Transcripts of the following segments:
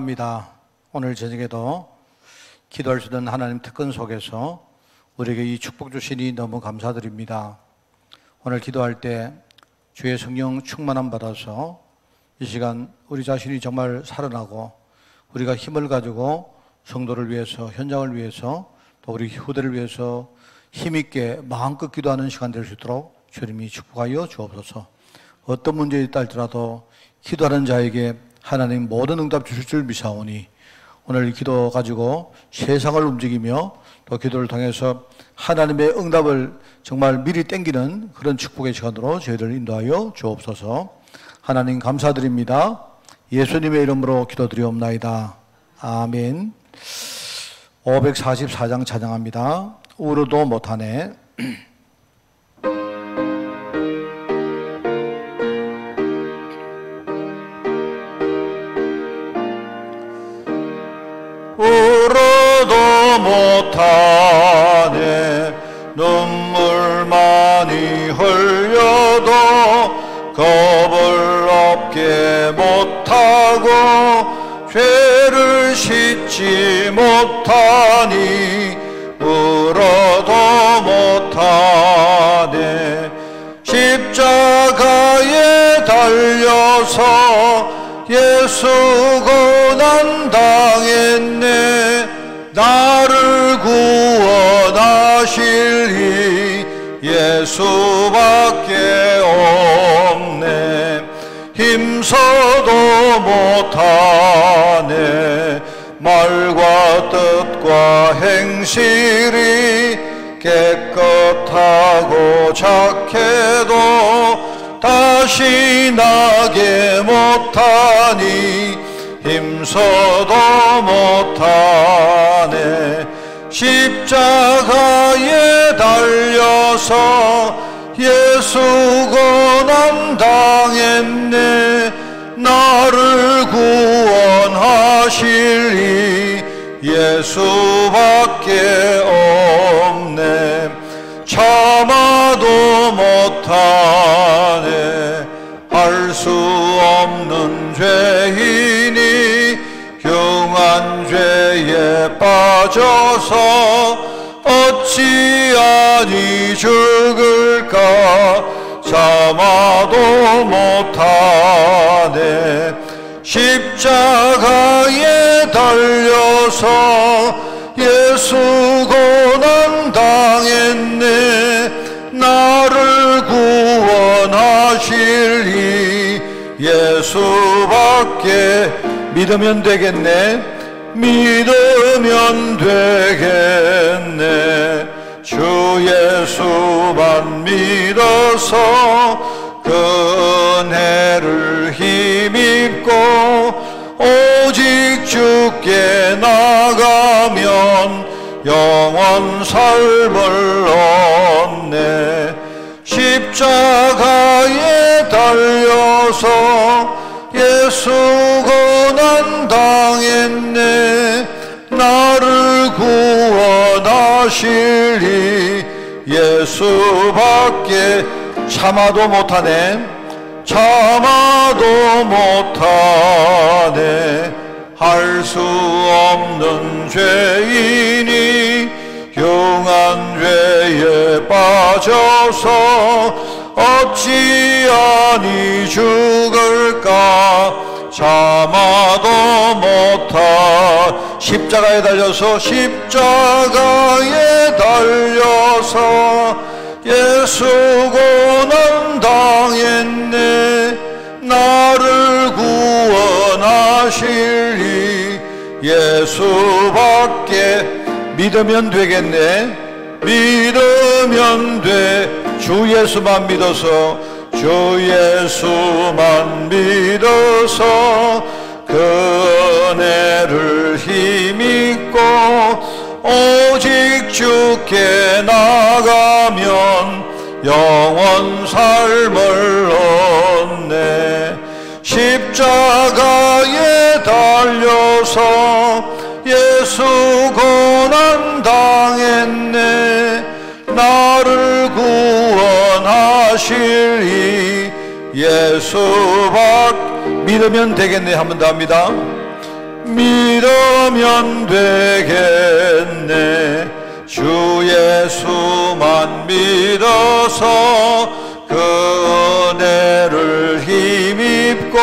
축복합니다. 오늘 저녁에도 기도할 수 있는 하나님 특권 속에서 우리에게 이 축복 주시니 너무 감사드립니다. 오늘 기도할 때 주의 성령 충만함 받아서 이 시간 우리 자신이 정말 살아나고 우리가 힘을 가지고 성도를 위해서, 현장을 위해서, 또 우리 후대를 위해서 힘있게 마음껏 기도하는 시간 될 수 있도록 주님이 축복하여 주옵소서. 어떤 문제에 있다 할지라도 기도하는 자에게 하나님 모든 응답 주실 줄 믿사오니 오늘 기도 가지고 세상을 움직이며 또 기도를 통해서 하나님의 응답을 정말 미리 땡기는 그런 축복의 시간으로 저희를 인도하여 주옵소서. 하나님 감사드립니다. 예수님의 이름으로 기도드리옵나이다. 아멘. 544장 찬양합니다. 울어도 못하네. 울어도 못하네. 눈물 많이 흘려도 겁을 없게 못하고 죄를 씻지 못하니 울어도 못하네. 십자가에 달려서 예수 고난 당했네. 나를 구원하실 이 예수밖에 없네. 힘써도 못하네. 말과 뜻과 행실이 깨끗하고 착해도 다시 나게 못하니 힘써도 못하네. 십자가에 달려서 예수 고난 당했네. 나를 구원하실 이 예수밖에 없네. 참아도 못하네. 할 수 없는 죄인이 흉한 죄에 빠져서 어찌하니 죽을까. 참아도 못하네. 십자가에 달려서 예수 고난 당했네. 나를 구원하실 이 예수밖에. 믿으면 되겠네. 믿으면 되겠네. 주 예수만 믿어서 그 은혜를 힘입고 오직 주께 나가면 영원 삶을 얻네. 십자가에 달려서 예수 고난 당했네. 나를 구원하실 이 예수밖에. 참아도 못하네. 참아도 못하네. 할 수 없는 죄인이 흉한 죄에 빠져서 어찌하니 죽을까. 참아도 못하. 십자가에 달려서 십자가에 달려서 예수 고난 당했네. 나를 구원하실 이 예수밖에. 믿으면 되겠네. 믿으면 돼. 주 예수만 믿어서, 주 예수만 믿어서 그 은혜를 힘입고 오직 주께 나가면 영원 삶을 얻네. 십자가에 달려서 예수 고난 당했네. 나를 구원하실 이 예수밖에. 믿으면 되겠네. 한 번 더 합니다. 믿으면 되겠네. 주 예수만 믿어서 그 은혜를 힘입고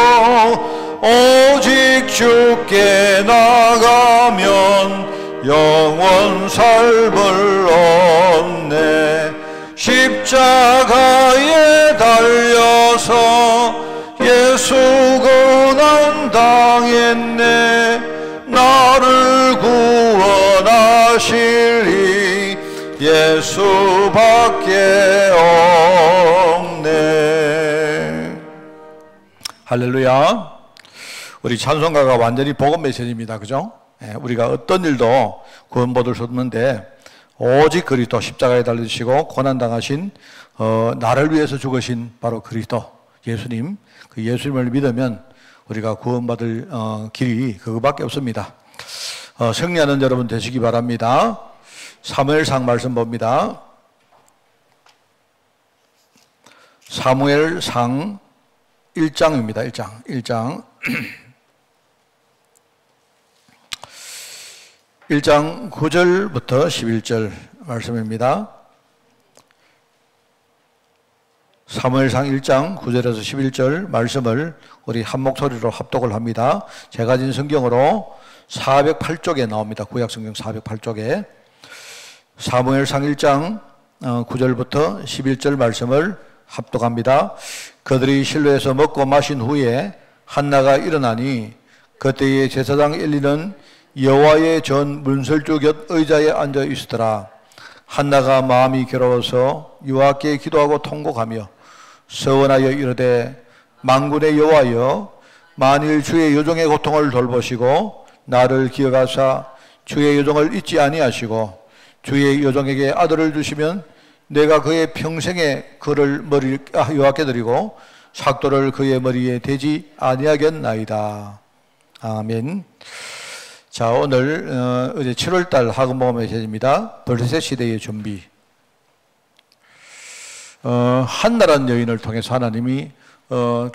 오직 주께 나가면 영원 삶을 얻네. 십자가에 달려서 예수 고난 당했네. 나를 구원하시리 예수밖에 없네. 할렐루야. 우리 찬송가가 완전히 복음 메시지입니다. 그죠? 우리가 어떤 일도 구원받을 수 없는데 오직 그리스도 십자가에 달리시고 고난당하신 나를 위해서 죽으신 바로 그리스도 예수님, 그 예수님을 믿으면 우리가 구원받을 길이 그거밖에 없습니다. 승리하는 여러분 되시기 바랍니다. 사무엘상 말씀 봅니다. 사무엘상 1장입니다. 1장 1장 9절부터 11절 말씀입니다. 사무엘상 1장 9절에서 11절 말씀을 우리 한 목소리로 합독을 합니다. 제가 진 성경으로 408쪽에 나옵니다. 구약성경 408쪽에 사무엘상 1장 9절부터 11절 말씀을 합독합니다. 그들이 실로에서 먹고 마신 후에 한나가 일어나니 그때에 제사장 엘리는 여호와의 전 문설주 곁 의자에 앉아 있으더라. 한나가 마음이 괴로워서 여호와께 기도하고 통곡하며 서원하여 이르되 만군의 여호와여, 만일 주의 여종의 고통을 돌보시고 나를 기억하사 주의 여종을 잊지 아니하시고 주의 여종에게 아들을 주시면 내가 그의 평생에 그를 여호와께 드리고 삭도를 그의 머리에 대지 아니하겠나이다. 아멘. 자, 오늘 어제 7월달 학음복음 메시지입니다. 블레셋 시대의 준비. 한나라는 여인을 통해서 하나님이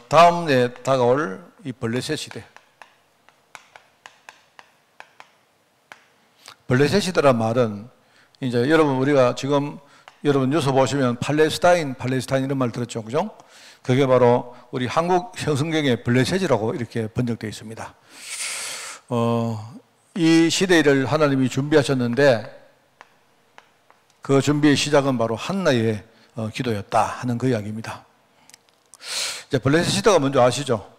다음에 다가올 이 블레셋 시대, 블레셋 시대란 말은 이제 여러분 우리가 지금 여러분 뉴스 보시면 팔레스타인 이런 말 들었죠, 그죠? 그게 바로 우리 한국 성경의 블레셋이라고 이렇게 번역되어 있습니다. 이 시대를 하나님이 준비하셨는데 그 준비의 시작은 바로 한나의 기도였다 하는 그 이야기입니다. 이제 블레셋 시대가 뭔지 아시죠?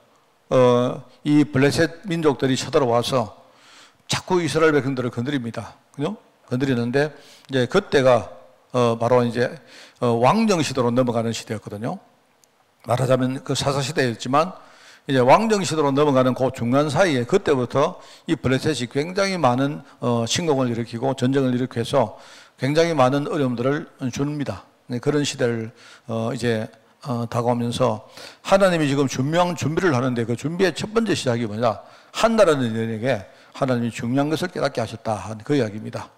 이 블레셋 민족들이 쳐들어와서 자꾸 이스라엘 백성들을 건드립니다. 그죠? 건드리는데 이제 그때가 바로 이제 왕정 시대로 넘어가는 시대였거든요. 말하자면 그 사사 시대였지만 이제 왕정 시대로 넘어가는 그 중간 사이에 그때부터 이 블레셋이 굉장히 많은 침공을 일으키고 전쟁을 일으켜서 굉장히 많은 어려움들을 줍니다. 그런 시대를 이제 다가오면서 하나님이 지금 중요한 준비를 하는데 그 준비의 첫 번째 시작이 뭐냐? 한나라는 여인에게 하나님이 중요한 것을 깨닫게 하셨다 하는 그 이야기입니다.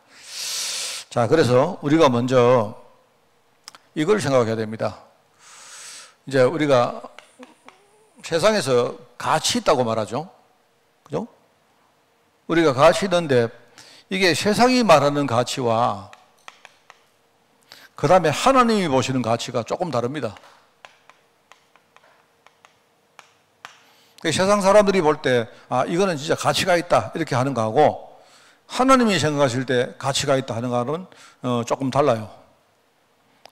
자, 그래서 우리가 먼저 이걸 생각해야 됩니다. 이제 우리가 세상에서 가치 있다고 말하죠. 그죠? 우리가 가치 있는데 이게 세상이 말하는 가치와 그 다음에 하나님이 보시는 가치가 조금 다릅니다. 세상 사람들이 볼 때, 이거는 진짜 가치가 있다, 이렇게 하는 거하고, 하나님이 생각하실 때 가치가 있다 하는 거는 조금 달라요.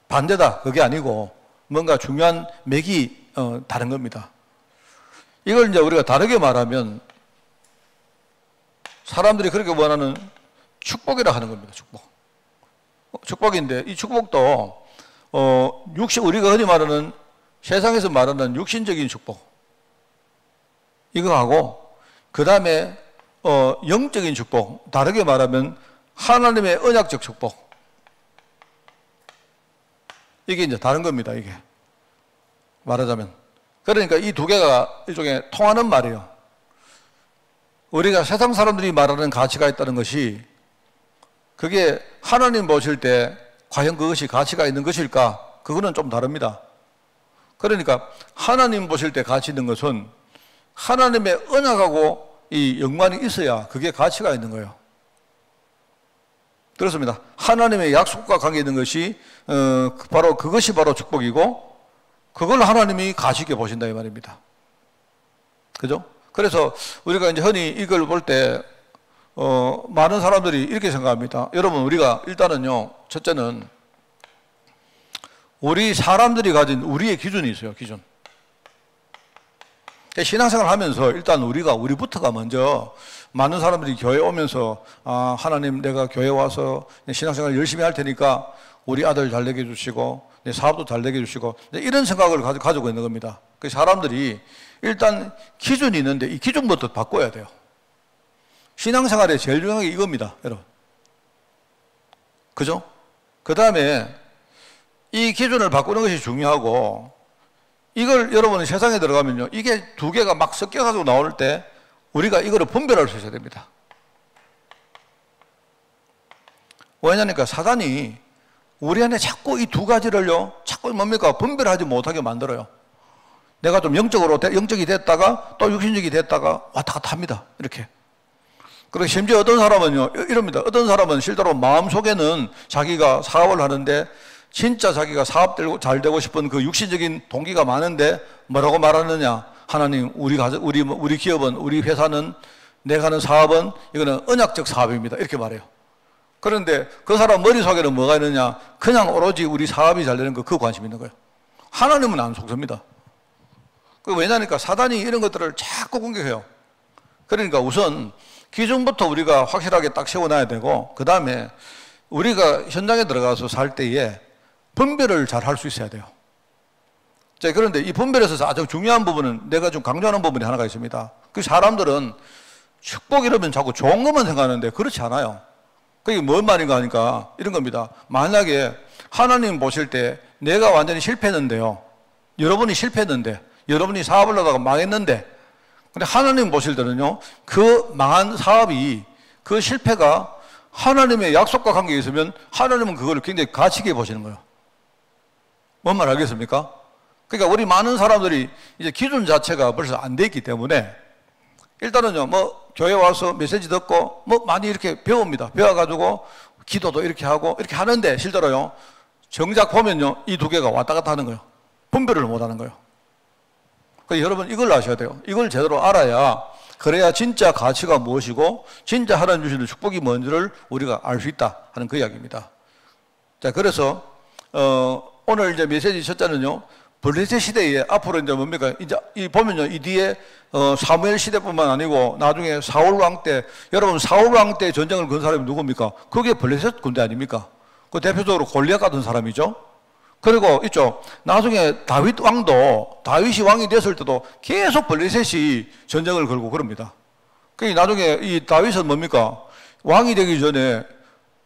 반대다, 그게 아니고, 뭔가 중요한 맥이 다른 겁니다. 이걸 이제 우리가 다르게 말하면, 사람들이 그렇게 원하는 축복이라 하는 겁니다, 축복. 축복인데, 이 축복도, 우리가 흔히 말하는, 세상에서 말하는 육신적인 축복. 이거하고 그 다음에 영적인 축복, 다르게 말하면 하나님의 언약적 축복, 이게 이제 다른 겁니다. 이게 말하자면 그러니까 이 두 개가 일종의 통하는 말이에요. 우리가 세상 사람들이 말하는 가치가 있다는 것이 그게 하나님 보실 때 과연 그것이 가치가 있는 것일까? 그거는 좀 다릅니다. 그러니까 하나님 보실 때 가치 있는 것은 하나님의 언약하고 이 연관이 있어야 그게 가치가 있는 거예요. 그렇습니다. 하나님의 약속과 관계 있는 것이 바로 그것이 바로 축복이고 그걸 하나님이 가치 있게 보신다 이 말입니다. 그죠? 그래서 우리가 이제 흔히 이걸 볼 때 많은 사람들이 이렇게 생각합니다. 여러분, 우리가 일단은요, 첫째는 우리 사람들이 가진 우리의 기준이 있어요. 기준. 신앙생활 하면서 일단 우리부터가 먼저 많은 사람들이 교회 오면서 하나님, 내가 교회 와서 신앙생활 열심히 할 테니까 우리 아들 잘 되게 해주시고 내 사업도 잘 되게 해주시고 이런 생각을 가지고 있는 겁니다. 그 사람들이 일단 기준이 있는데 이 기준부터 바꿔야 돼요. 신앙생활에 제일 중요한 게 이겁니다, 여러분. 그죠? 그 다음에 이 기준을 바꾸는 것이 중요하고, 이걸 여러분이 세상에 들어가면요, 이게 두 개가 막 섞여가지고 나올 때 우리가 이거를 분별할 수 있어야 됩니다. 왜냐니까 사단이 우리 안에 자꾸 이 두 가지를요, 자꾸 뭡니까? 분별하지 못하게 만들어요. 내가 좀 영적이 됐다가 또 육신적이 됐다가 왔다 갔다 합니다. 이렇게. 그리고 심지어 어떤 사람은요, 이럽니다. 어떤 사람은 실제로 마음속에는 자기가 사업을 하는데 진짜 자기가 사업 잘 되고 싶은 그 육신적인 동기가 많은데 뭐라고 말하느냐? 하나님, 우리 기업은, 우리 회사는, 내가 하는 사업은 이거는 언약적 사업입니다. 이렇게 말해요. 그런데 그 사람 머릿속에는 뭐가 있느냐? 그냥 오로지 우리 사업이 잘 되는 그 관심이 있는 거예요. 하나님은 안 속습니다. 왜냐니까 사단이 이런 것들을 자꾸 공격해요. 그러니까 우선 기준부터 우리가 확실하게 딱 세워놔야 되고, 그 다음에 우리가 현장에 들어가서 살 때에 분별을 잘 할 수 있어야 돼요. 자, 그런데 이 분별에서 아주 중요한 부분은 내가 좀 강조하는 부분이 하나가 있습니다. 그 사람들은 축복 이러면 자꾸 좋은 것만 생각하는데 그렇지 않아요. 그게 뭔 말인가 하니까 이런 겁니다. 만약에 하나님 보실 때 내가 완전히 실패했는데요. 여러분이 실패했는데, 여러분이 사업을 하다가 망했는데, 근데 하나님 보실 때는요, 그 망한 사업이, 그 실패가 하나님의 약속과 관계에 있으면 하나님은 그걸 굉장히 가치 있게 보시는 거예요. 뭔 말 알겠습니까? 그러니까 우리 많은 사람들이 이제 기준 자체가 벌써 안 돼 있기 때문에 일단은요, 뭐 교회 와서 메시지 듣고 뭐 많이 이렇게 배웁니다. 배워가지고 기도도 이렇게 하고 이렇게 하는데 실제로요, 정작 보면요, 이 두 개가 왔다 갔다 하는 거예요. 분별을 못 하는 거예요. 그러니까 여러분 이걸 아셔야 돼요. 이걸 제대로 알아야, 그래야 진짜 가치가 무엇이고 진짜 하나님 주시는 축복이 뭔지를 우리가 알 수 있다 하는 그 이야기입니다. 자, 그래서 오늘 이제 메시지 첫째는요, 블레셋 시대에 앞으로 이제 뭡니까? 이제 보면요, 이 뒤에 사무엘 시대뿐만 아니고 나중에 사울 왕 때, 여러분 사울 왕 때 전쟁을 건 사람이 누굽니까? 그게 블레셋 군대 아닙니까? 그 대표적으로 골리앗 같은 사람이죠. 그리고 있죠, 나중에 다윗이 왕이 됐을 때도 계속 블레셋이 전쟁을 걸고 그럽니다. 나중에 이 다윗은 뭡니까? 왕이 되기 전에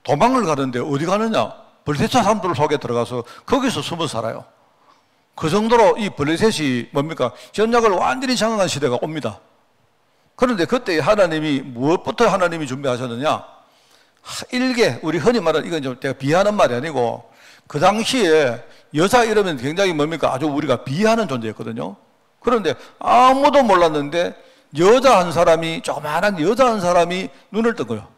도망을 가는데 어디 가느냐? 블레셋 사람들 속에 들어가서 거기서 숨어 살아요. 그 정도로 이 블레셋이 뭡니까? 전략을 완전히 장악한 시대가 옵니다. 그런데 그때 하나님이 무엇부터 하나님이 준비하셨느냐? 우리 흔히 말하는, 이건 좀 제가 비하하는 말이 아니고, 그 당시에 여자 이러면 굉장히 뭡니까? 아주 우리가 비하하는 존재였거든요. 그런데 아무도 몰랐는데 조그마한 여자 한 사람이 눈을 뜬 거예요.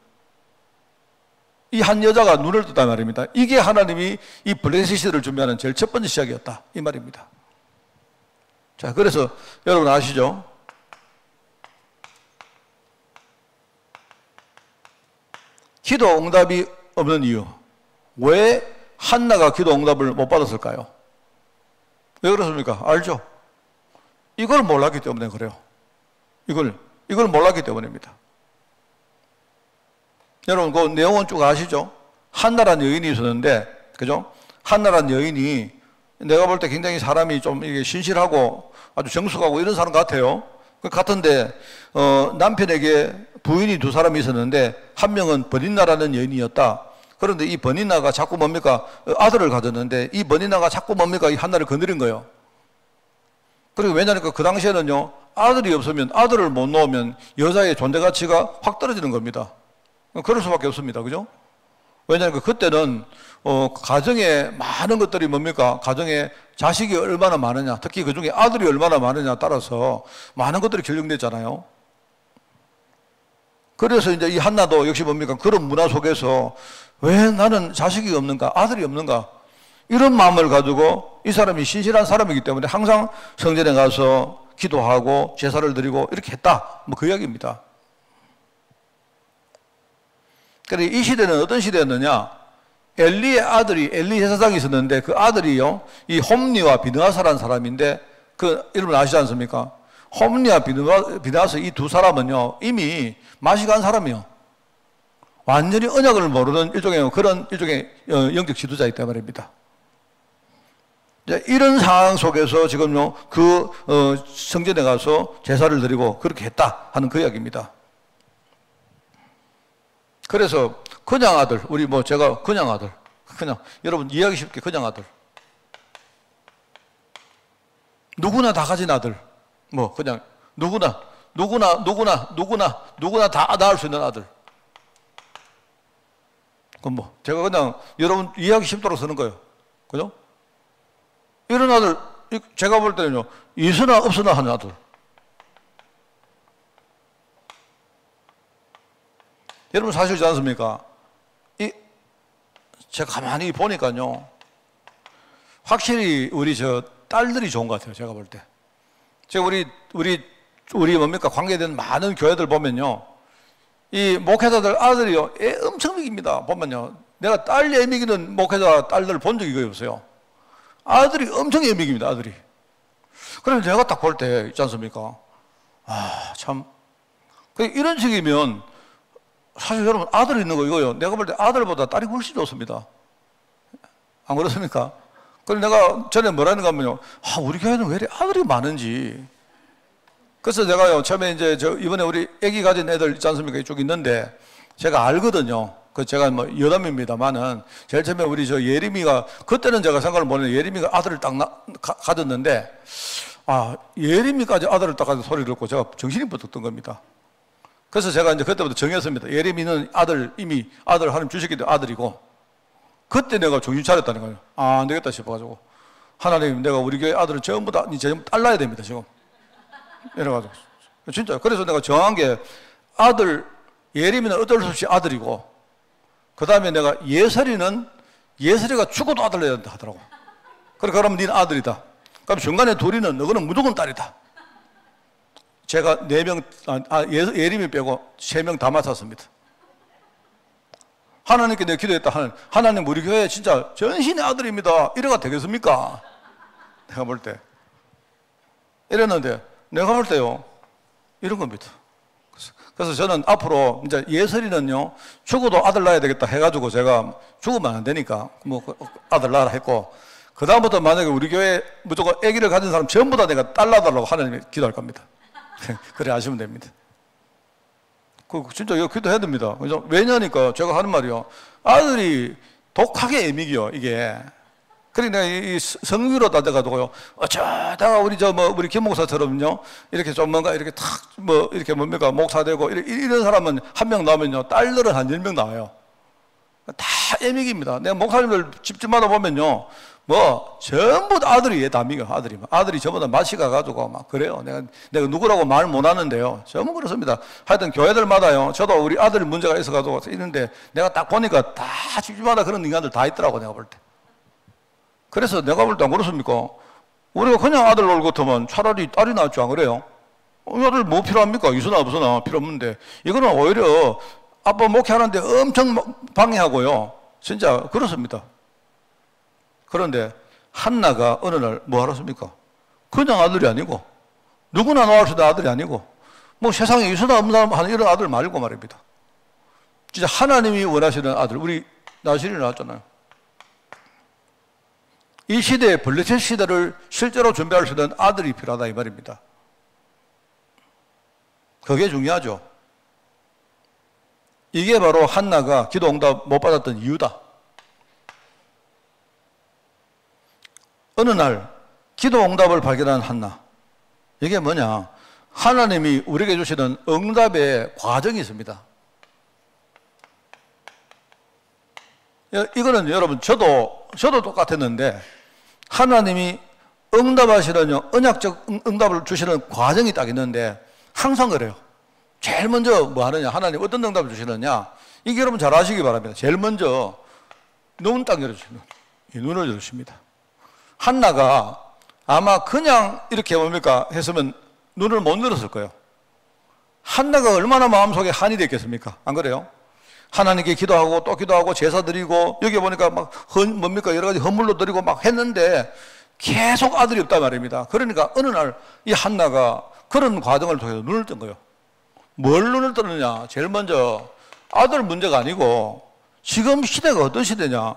이 한 여자가 눈을 떴단 말입니다. 이게 하나님이 이 블레셋 시대를 준비하는 제일 첫 번째 시작이었다 이 말입니다. 자, 그래서 여러분 아시죠? 기도 응답이 없는 이유, 왜 한나가 기도 응답을 못 받았을까요? 왜 그렇습니까? 알죠? 이걸 몰랐기 때문에 그래요. 이걸 몰랐기 때문입니다. 여러분 그 내용은 쭉 아시죠? 한나라는 여인이 있었는데, 그죠? 한나라는 여인이 내가 볼 때 굉장히 사람이 좀 이게 신실하고 아주 정숙하고 이런 사람 같아요. 같은데 남편에게 부인이 두 사람이 있었는데 한 명은 버닌나라는 여인이었다. 그런데 이 버니나가 자꾸 뭡니까? 아들을 가졌는데 이 버니나가 자꾸 뭡니까? 이 한나를 거느린 거예요. 그리고 왜냐니까 그 당시에는요, 아들이 없으면, 아들을 못 놓으면 여자의 존재 가치가 확 떨어지는 겁니다. 그럴 수밖에 없습니다. 그죠? 왜냐하면 그때는 가정에 많은 것들이 뭡니까? 가정에 자식이 얼마나 많으냐, 특히 그 중에 아들이 얼마나 많으냐 따라서 많은 것들이 결정됐잖아요. 그래서 이제 이 한나도 역시 뭡니까? 그런 문화 속에서 왜 나는 자식이 없는가? 아들이 없는가? 이런 마음을 가지고 이 사람이 신실한 사람이기 때문에 항상 성전에 가서 기도하고 제사를 드리고 이렇게 했다. 뭐 그 이야기입니다. 그래, 이 시대는 어떤 시대였느냐? 엘리의 아들이, 엘리 제사장이 있었는데 그 아들이요, 이 홈리와 비느하사라는 사람인데 그 이름을 아시지 않습니까? 홈리와 비느하사 이 두 사람은요, 이미 마시간 사람이요. 완전히 언약을 모르는 일종의 그런 일종의 영적 지도자이기 말입니다. 이런 상황 속에서 지금요, 성전에 가서 제사를 드리고 그렇게 했다 하는 그 이야기입니다. 그래서 그냥 아들, 제가 그냥 아들, 여러분 이해하기 쉽게 그냥 아들. 누구나 다 가진 아들. 그냥 누구나 다 낳을 수 있는 아들. 그럼 제가 그냥 여러분 이해하기 쉽도록 쓰는 거예요. 그죠? 이런 아들, 제가 볼 때는요, 있으나 없으나 하는 아들. 여러분 사실이지 않습니까? 제가 가만히 보니까요, 확실히 우리 딸들이 좋은 것 같아요. 제가 볼 때. 제가 우리 뭡니까? 관계된 많은 교회들 보면요, 이 목회자들 아들이요, 애 엄청 먹입니다. 보면요, 내가 딸 애 먹이는 목회자 딸들 본 적이 거의 없어요. 아들이 엄청 애 먹입니다. 아들이. 그래서 내가 딱 볼 때 있지 않습니까? 참. 이런 식이면 사실 여러분 아들 있는 거 이거요, 내가 볼 때 아들보다 딸이 훨씬 좋습니다. 안 그렇습니까? 그래서 내가 전에 뭐라는가 하면요, 우리 교회는 왜 이렇게 아들이 많은지. 그래서 내가요, 처음에 이제 이번에 우리 애기 가진 애들 있지 않습니까? 이쪽 있는데 제가 알거든요. 제가 여담입니다만은 제일 처음에 우리 예림이가, 그때는 제가 생각을 못했는데 예림이가 아들을 딱 가졌는데, 예림이까지 아들을 딱 가진 소리를 듣고 제가 정신이 번뜩 든 겁니다. 그래서 제가 이제 그때부터 정했습니다. 예림이는 이미 아들 하나님 주셨기 때문에 아들이고, 그때 내가 정신 차렸다는 거예요. 안 되겠다 싶어가지고, 하나님, 내가 우리 교회 아들을 전부 다 딸 낳아야 됩니다, 지금. 이래가지고. 진짜. 그래서 내가 정한 게, 예림이는 어쩔 수 없이 아들이고, 그 다음에 내가 예설이가 죽어도 아들 낳아야 된다 하더라고. 그러면 니는 아들이다. 그럼 중간에 둘이는 너는 무조건 딸이다. 제가 4명, 예림이 빼고 3명 다 맡았습니다. 하나님께 내가 기도했다. 하나님, 우리 교회 진짜 전신의 아들입니다. 이래가 되겠습니까? 내가 볼 때. 이랬는데, 내가 볼 때요, 이런 겁니다. 그래서 저는 앞으로 이제 예설이는요, 죽어도 아들 낳아야 되겠다 해가지고 제가 죽으면 안 되니까 아들 낳아라 했고, 그다음부터 만약에 우리 교회 무조건 아기를 가진 사람 전부 다 내가 딸 낳아달라고 하나님께 기도할 겁니다. 그래 하시면 됩니다. 진짜 이거 기도해야 됩니다. 왜냐니까 제가 하는 말이요, 아들이 독하게 애미기요, 이게. 그러니까 내가 이 성위로 따져가지고요, 어쩌다가 우리 김 목사처럼요, 이렇게 좀 뭔가 이렇게 이렇게 뭡니까, 목사 되고, 이런 사람은 한 명 나오면요, 딸들은 한 10명 나와요. 다 애미기입니다. 내가 목사님들 집집마다 보면요, 전부 다 아들이 다 미겨, 아들이 전부 다 맛이 가가지고 막 그래요. 내가 누구라고 말 못 하는데요. 전부 그렇습니다. 하여튼 교회들마다요, 저도 우리 아들 문제가 있어가지고 있는데, 내가 딱 보니까 다 집집마다 그런 인간들 다 있더라고, 내가 볼 때. 그래서 내가 볼 때 안 그렇습니까? 우리가 그냥 아들 놓을 것 같으면 차라리 딸이 낫지 안 그래요? 이 아들 뭐 필요합니까? 있으나 없으나 필요 없는데, 이거는 오히려 아빠 목회하는데 엄청 방해하고요. 진짜 그렇습니다. 그런데 한나가 어느 날 뭐 하랬습니까? 그냥 아들이 아니고, 누구나 낳을 수 있는 아들이 아니고, 세상에 있으나 없나 하는 이런 아들 말고 말입니다. 진짜 하나님이 원하시는 아들, 우리 나실이 나왔잖아요. 이 시대에 블레셋 시대를 실제로 준비할 수 있는 아들이 필요하다 이 말입니다. 그게 중요하죠. 이게 바로 한나가 기도 응답 못 받았던 이유다. 어느 날 기도 응답을 발견한 한나. 이게 뭐냐? 하나님이 우리에게 주시는 응답의 과정이 있습니다. 이거는 여러분 저도 똑같았는데, 하나님이 응답하시는 언약적 응답을 주시는 과정이 딱 있는데, 항상 그래요. 제일 먼저 뭐 하느냐? 하나님 어떤 응답을 주시느냐? 이게 여러분 잘 아시기 바랍니다. 제일 먼저 눈 딱 열어주시는, 이 눈을 열으십니다. 한나가 아마 그냥 이렇게 뭡니까? 했으면 눈을 못 열었을 거예요. 한나가 얼마나 마음속에 한이 됐겠습니까? 안 그래요? 하나님께 기도하고 또 기도하고 제사 드리고 여기 보니까 막 뭡니까? 여러 가지 헌물로 드리고 막 했는데 계속 아들이 없단 말입니다. 그러니까 어느 날 이 한나가 그런 과정을 통해서 눈을 뜬 거예요. 뭘 눈을 뜨느냐? 제일 먼저 아들 문제가 아니고 지금 시대가 어떤 시대냐?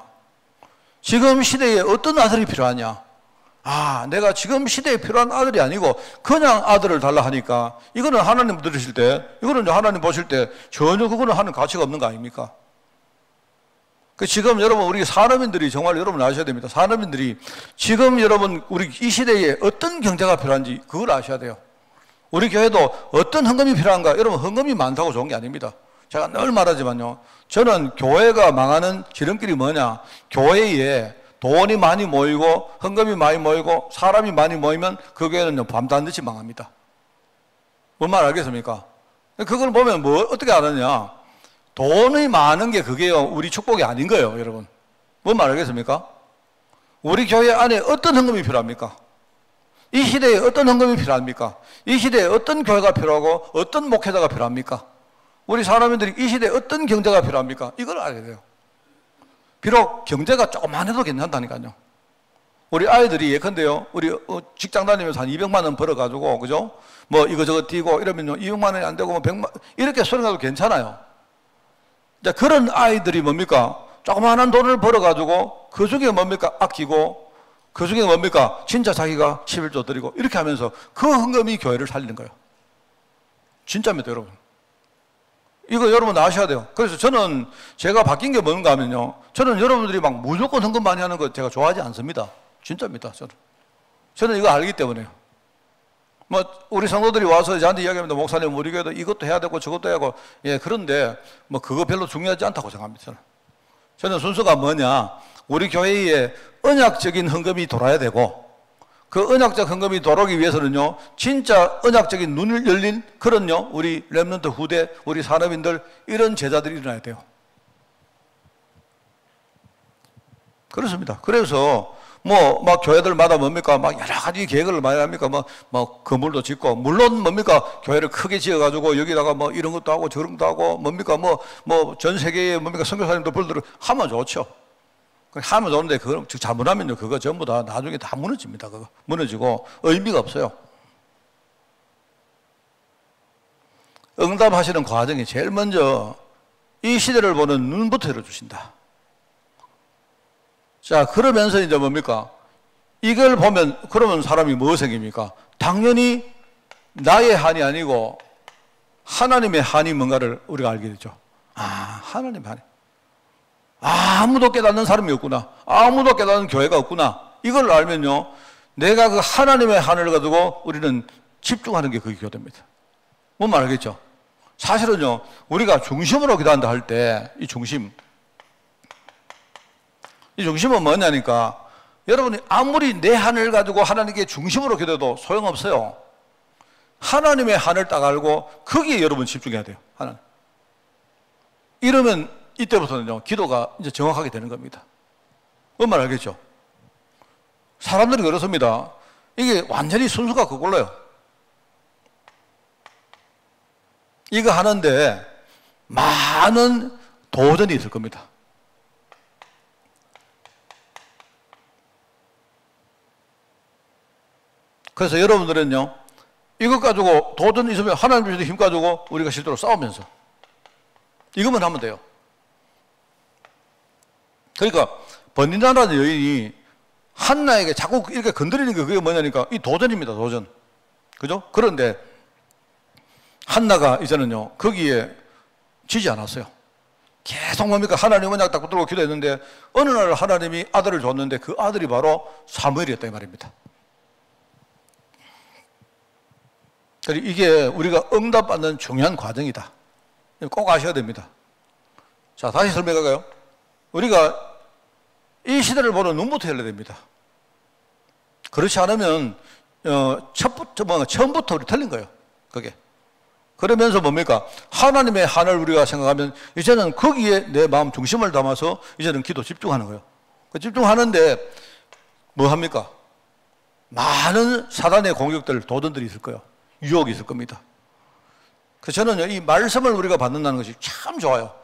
지금 시대에 어떤 아들이 필요하냐? 아, 내가 지금 시대에 필요한 아들이 아니고 그냥 아들을 달라 하니까 이거는 하나님 들으실 때, 이거는 하나님 보실 때 전혀 그거는 하는 가치가 없는 거 아닙니까? 그 지금 여러분 우리 산업인들이 정말 여러분 아셔야 됩니다. 산업인들이 지금 여러분 우리 이 시대에 어떤 경제가 필요한지 그걸 아셔야 돼요. 우리 교회도 어떤 헌금이 필요한가? 여러분 헌금이 많다고 좋은 게 아닙니다. 제가 늘 말하지만요. 저는 교회가 망하는 지름길이 뭐냐? 교회에 돈이 많이 모이고 헌금이 많이 모이고 사람이 많이 모이면 그 교회는 밤낮없이 망합니다. 뭔 말 알겠습니까? 그걸 보면 뭐 어떻게 알았냐? 돈이 많은 게 그게요 우리 축복이 아닌 거예요, 여러분. 뭔 말 알겠습니까? 우리 교회 안에 어떤 헌금이 필요합니까? 이 시대에 어떤 헌금이 필요합니까? 이 시대에 어떤 교회가 필요하고 어떤 목회자가 필요합니까? 우리 사람들이 이 시대에 어떤 경제가 필요합니까? 이걸 알아야 돼요. 비록 경제가 조금만 해도 괜찮다니까요. 우리 아이들이 예컨대요, 우리 직장 다니면서 한 200만 원 벌어가지고, 그죠? 뭐 이거저거 띄고 이러면요, 200만 원이 안 되고 뭐 100만, 이렇게 소리가도 괜찮아요. 자, 그런 아이들이 뭡니까? 조그마한 돈을 벌어가지고 그 중에 뭡니까? 아끼고 그 중에 뭡니까? 진짜 자기가 11조 드리고 이렇게 하면서 그 헌금이 교회를 살리는 거예요. 진짜입니다, 여러분. 이거 여러분 아셔야 돼요. 그래서 저는 제가 바뀐 게 뭔가 하면요. 저는 여러분들이 막 무조건 헌금 많이 하는 거 제가 좋아하지 않습니다. 진짜입니다, 저는 이거 알기 때문에요. 뭐 우리 성도들이 와서 저한테 이야기합니다. 목사님 우리 교회도 이것도 해야 되고 저것도 해야 하고, 예, 그런데 뭐 그거 별로 중요하지 않다고 생각합니다. 저는 순서가 뭐냐, 우리 교회에 언약적인 헌금이 돌아야 되고 그 언약적 헌금이 돌아오기 위해서는요 진짜 언약적인 눈을 열린 그런요 우리 렘넌트 후대, 우리 산업인들 이런 제자들이 일어나야 돼요. 그렇습니다. 그래서 뭐 막 교회들마다 뭡니까 막 여러 가지 계획을 많이 합니까? 뭐 건물도 짓고, 물론 뭡니까 교회를 크게 지어가지고 여기다가 뭐 이런 것도 하고 저런 것도 하고 뭡니까 뭐 전 세계에 뭡니까 선교사님도 불들어 하면 좋죠. 하면 좋은데 그걸 잘못하면요 그거 전부 다 나중에 다 무너집니다. 그거 무너지고 의미가 없어요. 응답하시는 과정이 제일 먼저 이 시대를 보는 눈부터 열어주신다. 자, 그러면서 이제 뭡니까? 이걸 보면, 그러면 사람이 뭐 생깁니까? 당연히 나의 한이 아니고 하나님의 한이 뭔가를 우리가 알게 되죠. 아, 하나님의 한이. 아무도 깨닫는 사람이 없구나. 아무도 깨닫는 교회가 없구나. 이걸 알면요, 내가 그 하나님의 한을 가지고 우리는 집중하는 게 그게 교회입니다. 뭔 말 알겠죠? 사실은요, 우리가 중심으로 기도한다 할 때, 이 중심은 뭐냐니까, 여러분이 아무리 내 한을 가지고 하나님께 중심으로 기도해도 소용없어요. 하나님의 한을 딱 알고 거기에 여러분 집중해야 돼요. 하나님. 이러면 이때부터는요 기도가 이제 정확하게 되는 겁니다. 뭔 말 알겠죠? 사람들이 그렇습니다. 이게 완전히 순서가 그걸로요. 이거 하는데 많은 도전이 있을 겁니다. 그래서 여러분들은요 이것 가지고 도전이 있으면 하나님 주시는 힘 가지고 우리가 실제로 싸우면서 이것만 하면 돼요. 그러니까 번디나라는 여인이 한나에게 자꾸 이렇게 건드리는 게 그게 뭐냐니까 이 도전입니다. 도전. 그죠? 그런데 한나가 이제는요 거기에 지지 않았어요. 계속 뭡니까 하나님 언약 딱 붙들고 기도했는데 어느 날 하나님이 아들을 줬는데 그 아들이 바로 사무엘이었다 이 말입니다. 이게 우리가 응답받는 중요한 과정이다. 꼭 아셔야 됩니다. 자, 다시 설명할까요? 우리가 이 시대를 보는 눈부터 열려야 됩니다. 그렇지 않으면 처음부터 우리 틀린 거예요. 그게 그러면서 뭡니까? 하나님의 한을 우리가 생각하면 이제는 거기에 내 마음 중심을 담아서 이제는 기도 집중하는 거예요. 그 집중하는데 뭐 합니까? 많은 사단의 공격들, 도전들이 있을 거예요. 유혹이 있을 겁니다. 그래서 저는 이 말씀을 우리가 받는다는 것이 참 좋아요.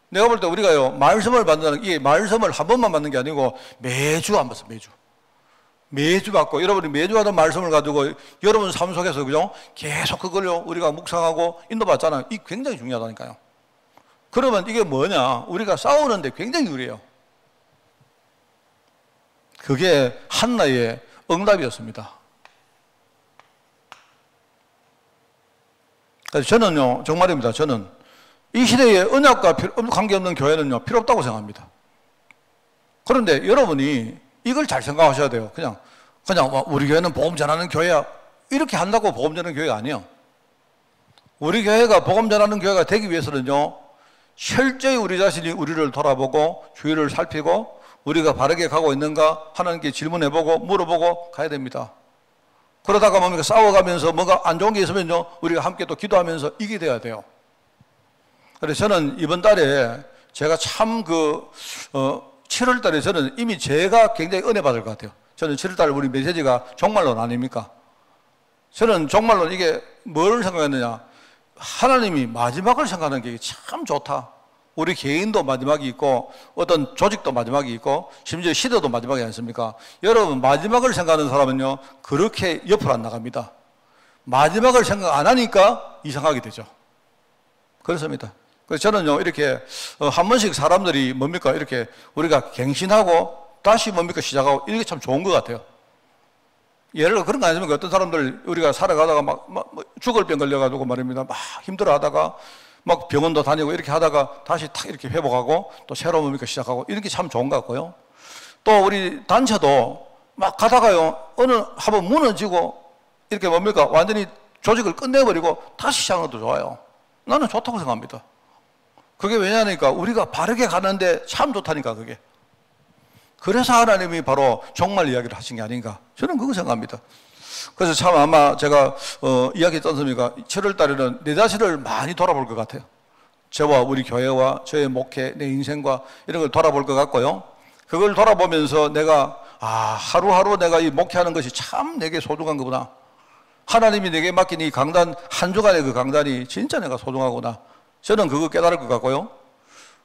내가 볼 때 우리가요, 말씀을 받는다는, 이 말씀을 한 번만 받는 게 아니고 매주 안 받습니다, 매주. 매주 받고, 여러분이 매주 하던 말씀을 가지고 여러분 삶 속에서, 그죠? 계속 그걸요, 우리가 묵상하고 인도받잖아요. 이 굉장히 중요하다니까요. 그러면 이게 뭐냐? 우리가 싸우는데 굉장히 유리해요. 그게 한나의 응답이었습니다. 그래서 저는요, 정말입니다. 저는 이 시대에 언약과 관계없는 교회는요, 필요 없다고 생각합니다. 그런데 여러분이 이걸 잘 생각하셔야 돼요. 그냥 우리 교회는 복음 전하는 교회야. 이렇게 한다고 복음 전하는 교회가 아니에요. 우리 교회가 복음 전하는 교회가 되기 위해서는요, 철저히 우리 자신이 우리를 돌아보고 주위를 살피고 우리가 바르게 가고 있는가 하나님께 질문해보고 물어보고 가야 됩니다. 그러다가 뭡니까? 싸워가면서 뭔가 안 좋은 게 있으면요, 우리가 함께 또 기도하면서 이게 돼야 돼요. 그래서 저는 이번 달에 제가 참 7월 달에 저는 이미 제가 굉장히 은혜 받을 것 같아요. 저는 7월 달에 우리 메시지가 종말론 아닙니까? 저는 종말론 이게 뭘 생각했느냐? 하나님이 마지막을 생각하는 게 참 좋다. 우리 개인도 마지막이 있고 어떤 조직도 마지막이 있고 심지어 시대도 마지막이 아니십니까? 여러분, 마지막을 생각하는 사람은요, 그렇게 옆으로 안 나갑니다. 마지막을 생각 안 하니까 이상하게 되죠. 그렇습니다. 그래서 저는요, 이렇게 한 번씩 사람들이 뭡니까? 이렇게 우리가 갱신하고 다시 뭡니까? 시작하고 이게 참 좋은 것 같아요. 예를 들어 그런 거 아닙니까? 어떤 사람들 우리가 살아가다가 막 죽을 병 걸려가지고 말입니다. 막 힘들어 하다가 막 병원도 다니고 이렇게 하다가 다시 탁 이렇게 회복하고 또 새로운 뭡니까? 시작하고 이런 게 참 좋은 것 같고요. 또 우리 단체도 막 가다가요, 어느 한번 무너지고 이렇게 뭡니까? 완전히 조직을 끝내버리고 다시 시작하는 것도 좋아요. 나는 좋다고 생각합니다. 그게 왜냐니까 우리가 바르게 가는데 참 좋다니까 그게. 그래서 하나님이 바로 종말 이야기를 하신 게 아닌가. 저는 그거 생각합니다. 그래서 참 아마 제가 이야기했지 않습니까? 7월 달에는 내 자신을 많이 돌아볼 것 같아요. 저와 우리 교회와 저의 목회, 내 인생과 이런 걸 돌아볼 것 같고요. 그걸 돌아보면서 내가 하루하루 내가 이 목회하는 것이 참 내게 소중한 거구나. 하나님이 내게 맡긴 이 강단, 한 주간의 그 강단이 진짜 내가 소중하구나. 저는 그거 깨달을 것 같고요.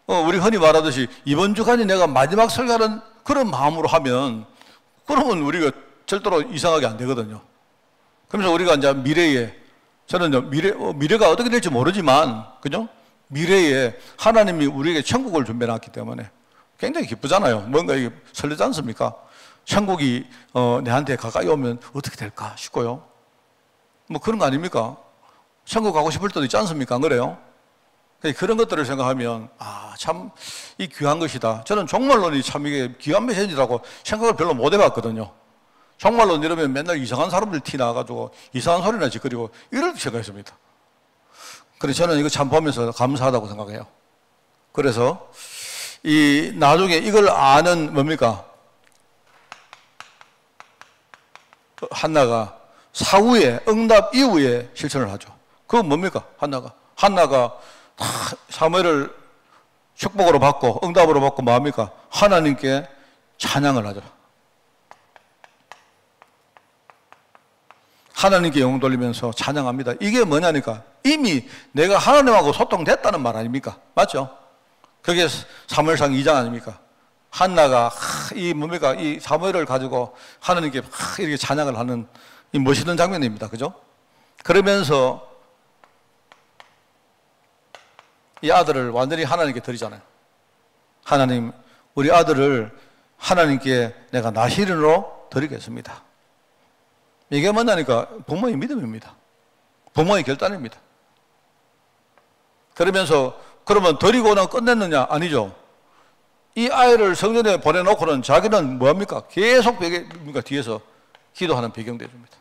우리 흔히 말하듯이 이번 주간이 내가 마지막 설교하는 그런 마음으로 하면, 그러면 우리가 절대로 이상하게 안 되거든요. 그러면서 우리가 이제 미래에, 저는 미래가 어떻게 될지 모르지만, 그죠? 미래에 하나님이 우리에게 천국을 준비해 놨기 때문에 굉장히 기쁘잖아요. 뭔가 이게 설레지 않습니까? 천국이 내한테 가까이 오면 어떻게 될까 싶고요. 뭐 그런 거 아닙니까? 천국 가고 싶을 때도 있지 않습니까? 안 그래요? 그런 것들을 생각하면 참 이 귀한 것이다. 저는 종말론이 참 이게 귀한 메시지라고 생각을 별로 못 해봤거든요. 종말론 이러면 맨날 이상한 사람들 티 나가지고 이상한 소리나 짓거리고 이렇게 생각했습니다. 그래서 저는 이거 참 보면서 감사하다고 생각해요. 그래서 이 나중에 이걸 아는 뭡니까? 한나가 사후에 응답 이후에 실천을 하죠. 그건 뭡니까? 한나가 사무엘을 축복으로 받고 응답으로 받고 뭐합니까? 하나님께 찬양을 하죠. 하나님께 영광 돌리면서 찬양합니다. 이게 뭐냐니까 이미 내가 하나님하고 소통됐다는 말 아닙니까? 맞죠? 그게 사무엘상 2장 아닙니까? 한나가 이 사무엘을 가지고 하나님께 이렇게 찬양을 하는 이 멋있는 장면입니다. 그죠? 그러면서 이 아들을 완전히 하나님께 드리잖아요. 하나님, 우리 아들을 하나님께 내가 나시린으로 드리겠습니다. 이게 뭐냐니까 부모의 믿음입니다. 부모의 결단입니다. 그러면서 그러면 드리고는 끝냈느냐? 아니죠. 이 아이를 성전에 보내놓고는 자기는 뭐합니까? 계속 뒤에서 기도하는 배경이 되어줍니다.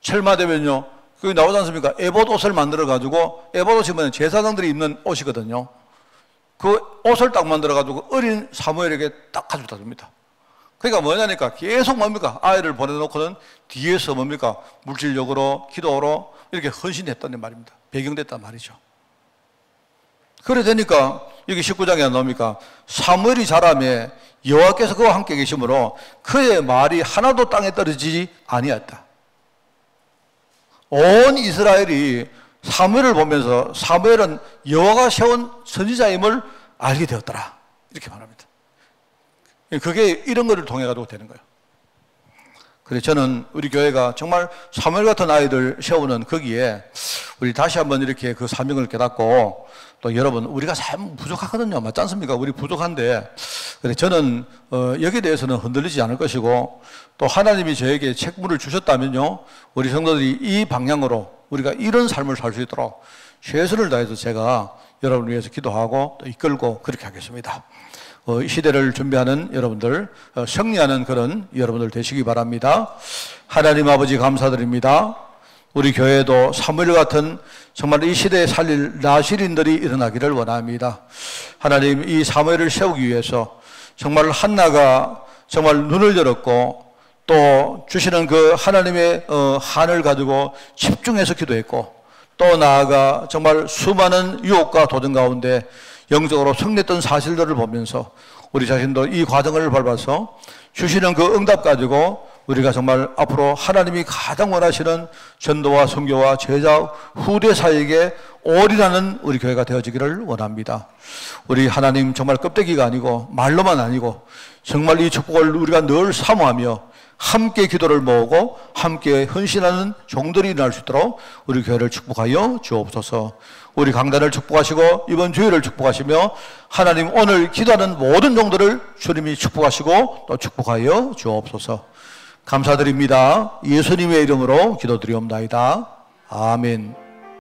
철마되면요, 거기 나오지 않습니까? 에봇 옷을 만들어가지고, 에봇 옷이 뭐냐면 제사장들이 입는 옷이거든요. 그 옷을 딱 만들어가지고 어린 사무엘에게 딱 가져다 줍니다. 그러니까 뭐냐니까 계속 뭡니까? 아이를 보내놓고는 뒤에서 뭡니까? 물질적으로, 기도로 이렇게 헌신했다는 말입니다. 배경됐단 말이죠. 그래 되니까 여기 19장에 나옵니까? 사무엘이 자라매 여호와께서 그와 함께 계심으로 그의 말이 하나도 땅에 떨어지지 아니었다. 온 이스라엘이 사무엘을 보면서 사무엘은 여호와가 세운 선지자임을 알게 되었더라. 이렇게 말합니다. 그게 이런 거를 통해 가지고 되는 거예요. 그래서 저는 우리 교회가 정말 사무엘 같은 아이들 세우는 거기에 우리 다시 한번 이렇게 그 사명을 깨닫고 또 여러분 우리가 참 부족하거든요. 맞지 않습니까? 우리 부족한데 그래서 저는 여기에 대해서는 흔들리지 않을 것이고 또 하나님이 저에게 책무를 주셨다면요. 우리 성도들이 이 방향으로 우리가 이런 삶을 살 수 있도록 최선을 다해서 제가 여러분을 위해서 기도하고 또 이끌고 그렇게 하겠습니다. 이 시대를 준비하는 여러분들, 승리하는 그런 여러분들 되시기 바랍니다. 하나님 아버지 감사드립니다. 우리 교회도 사무엘 같은 정말 이 시대에 살릴 나실인들이 일어나기를 원합니다. 하나님 이 사무엘을 세우기 위해서 정말 한나가 정말 눈을 열었고 또 주시는 그 하나님의 한을 가지고 집중해서 기도했고 또 나아가 정말 수많은 유혹과 도전 가운데 영적으로 승리했던 사실들을 보면서 우리 자신도 이 과정을 밟아서 주시는 그 응답 가지고 우리가 정말 앞으로 하나님이 가장 원하시는 전도와 선교와 제자 후대 사역에 올인하는 우리 교회가 되어지기를 원합니다. 우리 하나님 정말 껍데기가 아니고 말로만 아니고 정말 이 축복을 우리가 늘 사모하며 함께 기도를 모으고 함께 헌신하는 종들이 일어날 수 있도록 우리 교회를 축복하여 주옵소서. 우리 강단을 축복하시고 이번 주일을 축복하시며 하나님 오늘 기도하는 모든 종들을 주님이 축복하시고 또 축복하여 주옵소서. 감사드립니다. 예수님의 이름으로 기도드리옵나이다. 아멘.